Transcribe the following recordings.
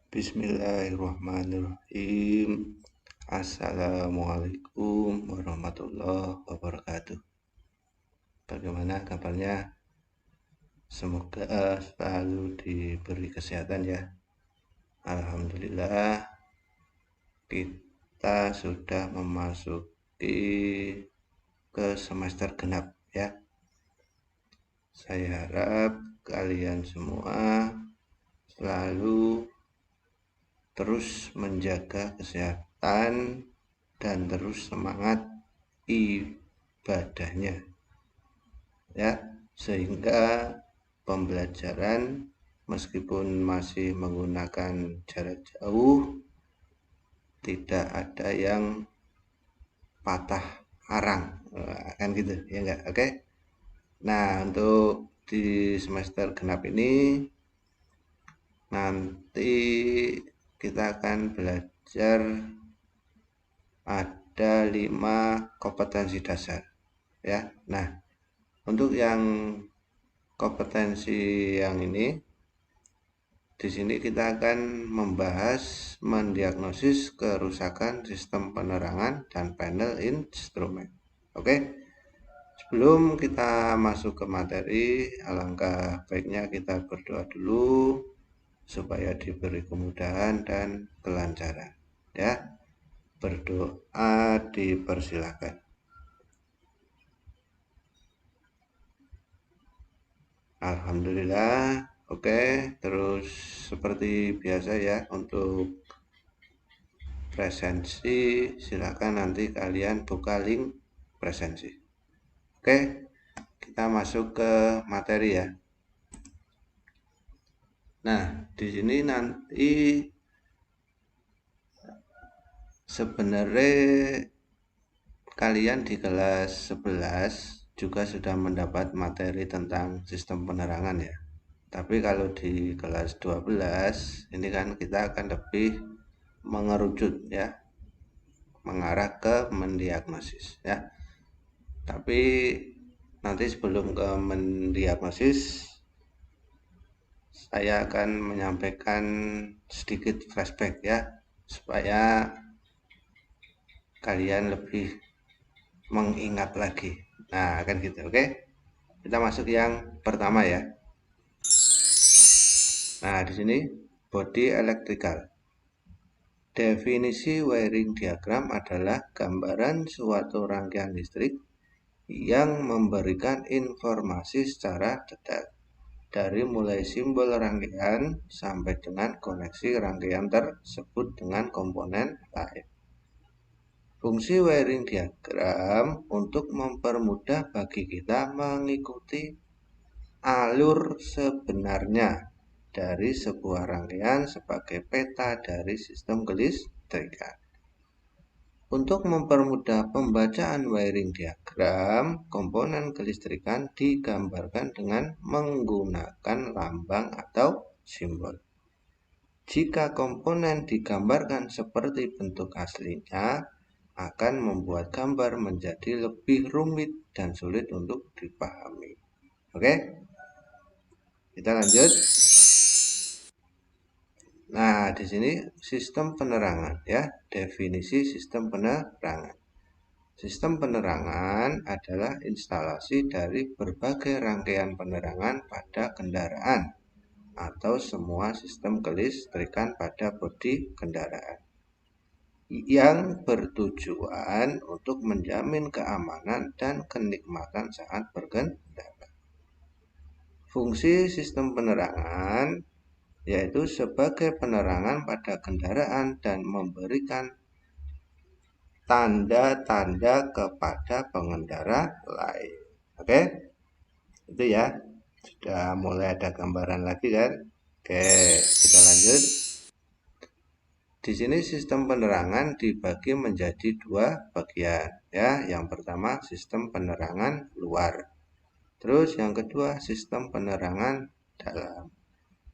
Bismillahirrahmanirrahim. Assalamualaikum warahmatullahi wabarakatuh. Bagaimana kabarnya? Semoga selalu diberi kesehatan ya. Alhamdulillah, kita sudah memasuki ke semester genap ya. Saya harap kalian semua selalu terus menjaga kesehatan dan terus semangat ibadahnya ya, sehingga pembelajaran meskipun masih menggunakan jarak jauh tidak ada yang patah arang, kan gitu ya enggak? Oke. Nah, untuk di semester genap ini nanti kita akan belajar ada 5 kompetensi dasar ya. Nah, untuk yang kompetensi yang ini di sini kita akan membahas mendiagnosis kerusakan sistem penerangan dan panel instrumen. Oke. Sebelum kita masuk ke materi, alangkah baiknya kita berdoa dulu supaya diberi kemudahan dan kelancaran ya. Berdoa dipersilakan. Alhamdulillah. Oke, terus seperti biasa ya, untuk presensi silakan nanti kalian buka link presensi. Oke, kita masuk ke materi ya. Nah, di sini nanti sebenarnya kalian di kelas 11 juga sudah mendapat materi tentang sistem penerangan ya. Tapi kalau di kelas 12 ini kan kita akan lebih mengerucut ya, mengarah ke mendiagnosis ya. Tapi nanti sebelum ke mendiagnosis, saya akan menyampaikan sedikit flashback ya, supaya kalian lebih mengingat lagi. Nah, kan gitu. Oke. Kita masuk yang pertama ya. Nah, di sini body electrical. Definisi wiring diagram adalah gambaran suatu rangkaian listrik yang memberikan informasi secara detail dari mulai simbol rangkaian sampai dengan koneksi rangkaian tersebut dengan komponen lain. Fungsi wiring diagram untuk mempermudah bagi kita mengikuti alur sebenarnya dari sebuah rangkaian sebagai peta dari sistem kelistrikan. Untuk mempermudah pembacaan wiring diagram, komponen kelistrikan digambarkan dengan menggunakan lambang atau simbol. Jika komponen digambarkan seperti bentuk aslinya, akan membuat gambar menjadi lebih rumit dan sulit untuk dipahami. Oke? Kita lanjut. Nah, di sini sistem penerangan ya, definisi sistem penerangan. Sistem penerangan adalah instalasi dari berbagai rangkaian penerangan pada kendaraan atau semua sistem kelistrikan pada bodi kendaraan yang bertujuan untuk menjamin keamanan dan kenikmatan saat berkendara. Fungsi sistem penerangan yaitu sebagai penerangan pada kendaraan dan memberikan tanda-tanda kepada pengendara lain. Oke, itu ya. Sudah mulai ada gambaran lagi kan? Oke, kita lanjut. Di sini sistem penerangan dibagi menjadi 2 bagian ya. Yang pertama sistem penerangan luar. Terus yang kedua sistem penerangan dalam.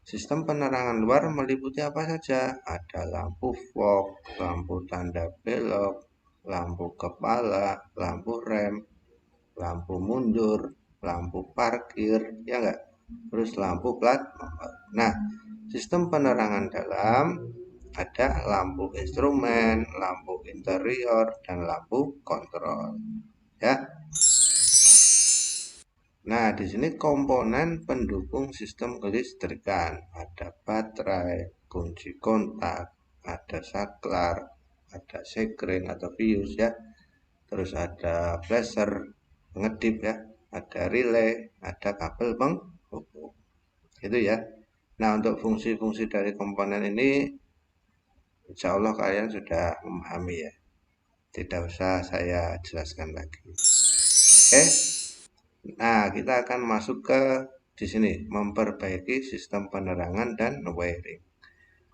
Sistem penerangan luar meliputi apa saja? Ada lampu fog, lampu tanda belok, lampu kepala, lampu rem, lampu mundur, lampu parkir, ya enggak? Terus lampu plat nomor. Nah, Sistem penerangan dalam ada lampu instrumen, lampu interior, dan lampu kontrol. Ya. Nah, di sini komponen pendukung sistem kelistrikan. Ada baterai, kunci kontak, ada saklar, ada sekring atau fuse ya. Terus ada flasher, pengedip ya. Ada relay, ada kabel penghubung. Itu ya. Nah, untuk fungsi-fungsi dari komponen ini insya Allah kalian sudah memahami ya. Tidak usah saya jelaskan lagi. Oke. Nah, kita akan masuk ke di sini memperbaiki sistem penerangan dan wiring.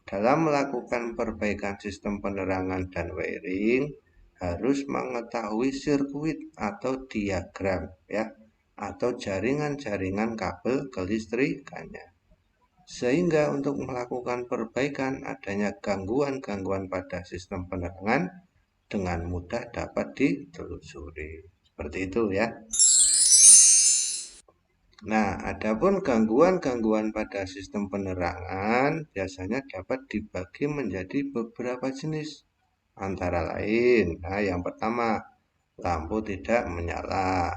Dalam melakukan perbaikan sistem penerangan dan wiring harus mengetahui sirkuit atau diagram ya atau jaringan-jaringan kabel kelistrikannya. Sehingga untuk melakukan perbaikan adanya gangguan-gangguan pada sistem penerangan dengan mudah dapat ditelusuri. Seperti itu ya. Nah, adapun gangguan-gangguan pada sistem penerangan biasanya dapat dibagi menjadi beberapa jenis. Antara lain, nah yang pertama, lampu tidak menyala.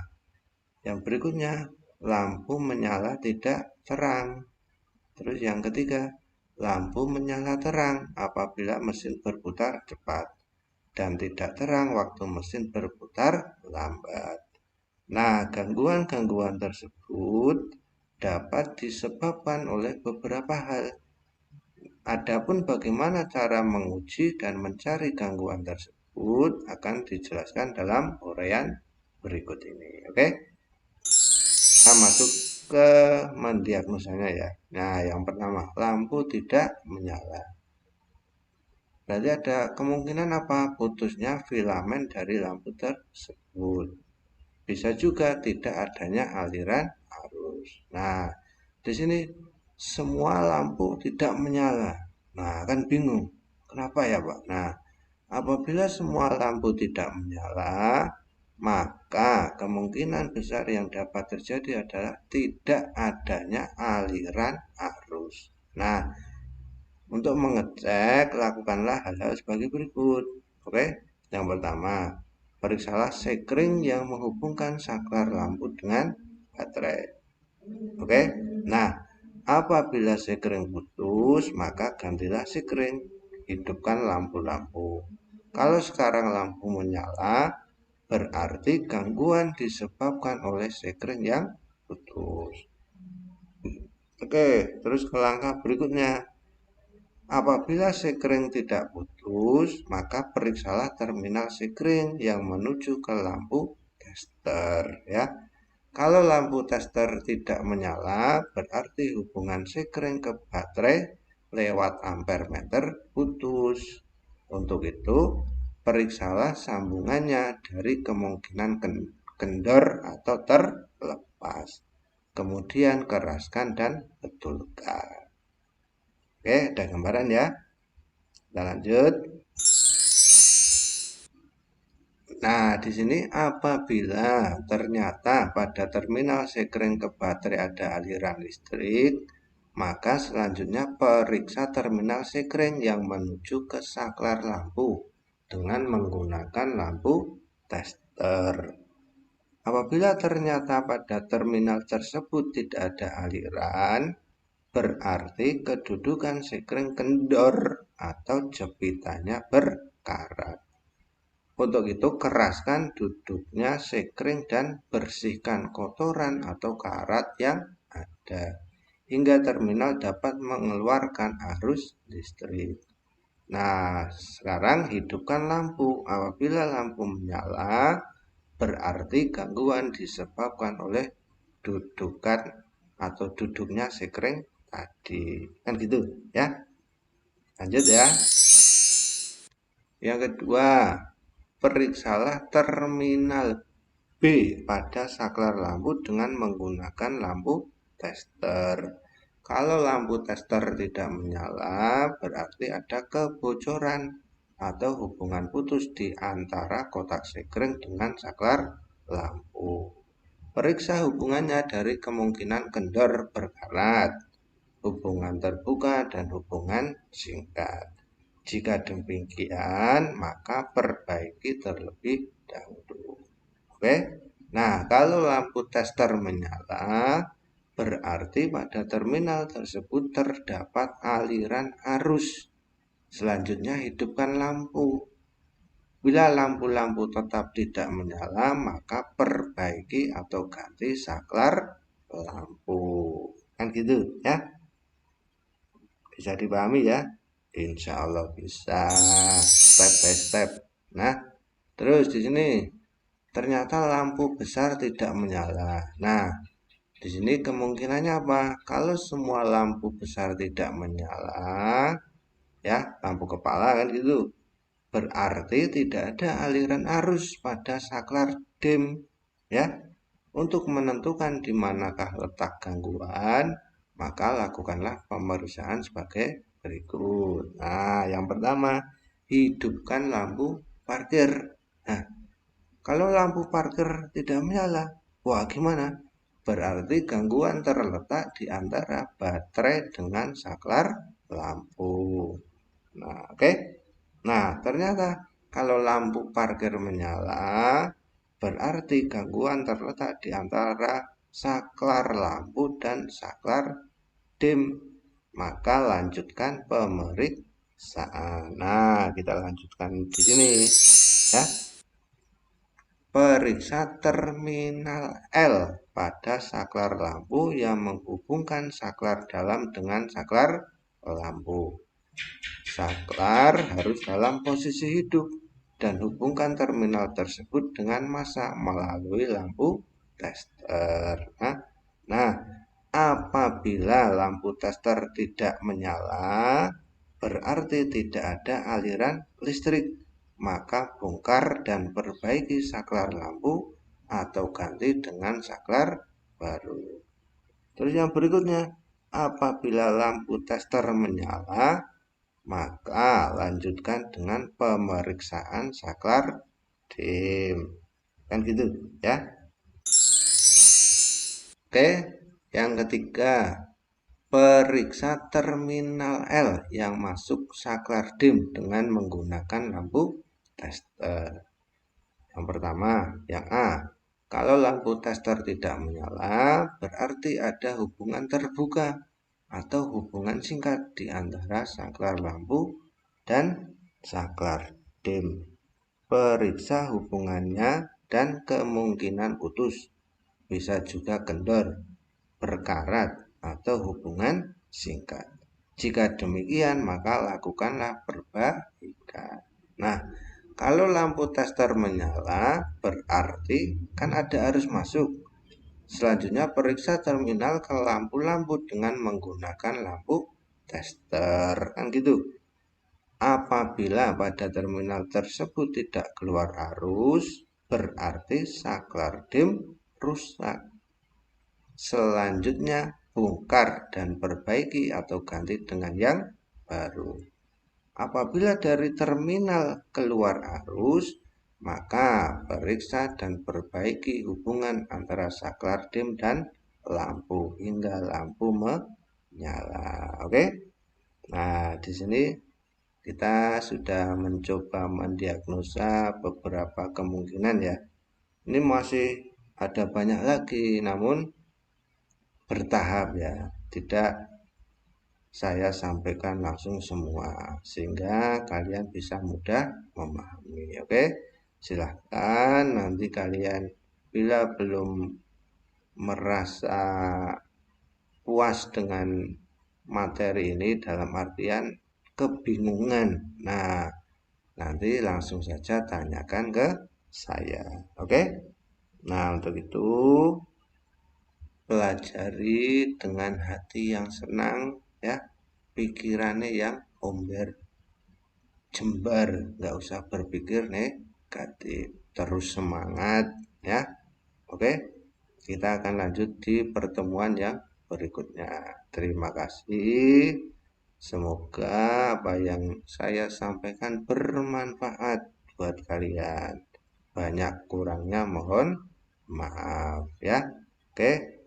Yang berikutnya, lampu menyala tidak terang. Terus yang ketiga, lampu menyala terang apabila mesin berputar cepat dan tidak terang waktu mesin berputar lambat. Nah, gangguan-gangguan tersebut dapat disebabkan oleh beberapa hal. Adapun bagaimana cara menguji dan mencari gangguan tersebut akan dijelaskan dalam uraian berikut ini. Oke? Kita masuk ke mendiagnosanya ya. Nah, yang pertama, lampu tidak menyala. Berarti ada kemungkinan apa? Putusnya filamen dari lampu tersebut. Bisa juga tidak adanya aliran arus. Nah, di sini semua lampu tidak menyala. Nah, kan bingung. Kenapa ya, Pak? Nah, apabila semua lampu tidak menyala, maka kemungkinan besar yang dapat terjadi adalah tidak adanya aliran arus. Nah, untuk mengecek, lakukanlah hal-hal sebagai berikut. Oke, yang pertama, periksalah sekring yang menghubungkan saklar lampu dengan baterai. Oke, nah apabila sekring putus, maka gantilah sekring. Hidupkan lampu-lampu. Kalau sekarang lampu menyala, berarti gangguan disebabkan oleh sekring yang putus. Oke, terus ke langkah berikutnya. Apabila sekring tidak putus, maka periksalah terminal sekring yang menuju ke lampu tester ya. Kalau lampu tester tidak menyala, berarti hubungan sekring ke baterai lewat ampere meter putus. Untuk itu, periksalah sambungannya dari kemungkinan kendor atau terlepas. Kemudian keraskan dan betulkan. Oke, ada gambaran ya. Kita lanjut. Nah, di sini apabila ternyata pada terminal sekring ke baterai ada aliran listrik, maka selanjutnya periksa terminal sekring yang menuju ke saklar lampu dengan menggunakan lampu tester. Apabila ternyata pada terminal tersebut tidak ada aliran, berarti kedudukan sekring kendor atau jepitannya berkarat. Untuk itu keraskan duduknya sekring dan bersihkan kotoran atau karat yang ada hingga terminal dapat mengeluarkan arus listrik. Nah, sekarang hidupkan lampu. Apabila lampu menyala, berarti gangguan disebabkan oleh dudukan atau duduknya sekring tadi. Kan gitu ya. Lanjut ya. Yang kedua, periksalah terminal B pada saklar lampu dengan menggunakan lampu tester. Kalau lampu tester tidak menyala, berarti ada kebocoran atau hubungan putus di antara kotak sekring dengan saklar lampu. Periksa hubungannya dari kemungkinan kendor berkarat hubungan terbuka, dan hubungan singkat. Jika demikian, maka perbaiki terlebih dahulu. Oke. Nah, kalau lampu tester menyala, berarti pada terminal tersebut terdapat aliran arus. Selanjutnya, hidupkan lampu. Bila lampu-lampu tetap tidak menyala, maka perbaiki atau ganti saklar lampu. Kan gitu ya. Bisa dipahami ya? Insya Allah bisa, step by step. Nah, terus di sini ternyata lampu besar tidak menyala. Nah, di sini kemungkinannya apa? Kalau semua lampu besar tidak menyala, ya, lampu kepala kan gitu. Berarti tidak ada aliran arus pada saklar DIM, ya. Untuk menentukan di manakah letak gangguan, maka lakukanlah pemeriksaan sebagai berikut. Nah, yang pertama, hidupkan lampu parkir. Nah, kalau lampu parkir tidak menyala, wah gimana? Berarti gangguan terletak di antara baterai dengan saklar lampu. Nah, oke. Nah, ternyata kalau lampu parkir menyala, berarti gangguan terletak di antara saklar lampu dan saklar DIM. Maka lanjutkan pemeriksaan. Nah, kita lanjutkan di sini ya. Periksa terminal L pada saklar lampu yang menghubungkan saklar dalam dengan saklar lampu. Saklar harus dalam posisi hidup dan hubungkan terminal tersebut dengan massa melalui lampu tester. Nah, apabila lampu tester tidak menyala, berarti tidak ada aliran listrik. Maka bongkar dan perbaiki saklar lampu atau ganti dengan saklar baru. Terus yang berikutnya, apabila lampu tester menyala, maka lanjutkan dengan pemeriksaan saklar DIM. Kan gitu ya. Oke, yang ketiga, periksa terminal L yang masuk saklar DIM dengan menggunakan lampu tester. Yang pertama, yang A. Kalau lampu tester tidak menyala, berarti ada hubungan terbuka atau hubungan singkat di antara saklar lampu dan saklar DIM. Periksa hubungannya dan kemungkinan putus. Bisa juga kendor, berkarat, atau hubungan singkat. Jika demikian, maka lakukanlah perbaikan. Nah, kalau lampu tester menyala, berarti kan ada arus masuk. Selanjutnya, periksa terminal ke lampu-lampu dengan menggunakan lampu tester. Kan gitu. Apabila pada terminal tersebut tidak keluar arus, berarti saklar DIM rusak. Selanjutnya, bongkar dan perbaiki atau ganti dengan yang baru. Apabila dari terminal keluar arus, maka periksa dan perbaiki hubungan antara saklar DIM dan lampu hingga lampu menyala. Oke? Nah, di sini kita sudah mencoba mendiagnosa beberapa kemungkinan ya. Ini masih ada banyak lagi, namun bertahap ya. Tidak saya sampaikan langsung semua sehingga kalian bisa mudah memahami. Oke, silahkan nanti kalian bila belum merasa puas dengan materi ini dalam artian kebingungan, nah nanti langsung saja tanyakan ke saya. Oke, nah untuk itu pelajari dengan hati yang senang ya, pikirannya yang omber jembar, nggak usah berpikir negatif, terus semangat ya. Oke, kita akan lanjut di pertemuan yang berikutnya. Terima kasih, semoga apa yang saya sampaikan bermanfaat buat kalian. Banyak kurangnya mohon maaf ya. Oke,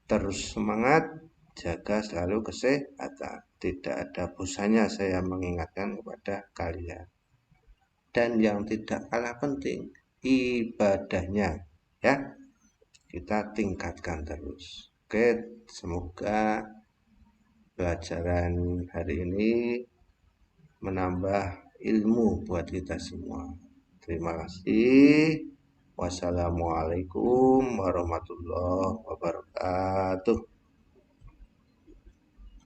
terus semangat, jaga selalu kesehatan. Tidak ada bosannya saya mengingatkan kepada kalian. Dan yang tidak kalah penting, ibadahnya ya, kita tingkatkan terus. Oke, semoga pelajaran hari ini menambah ilmu buat kita semua. Terima kasih. Wassalamualaikum warahmatullahi wabarakatuh.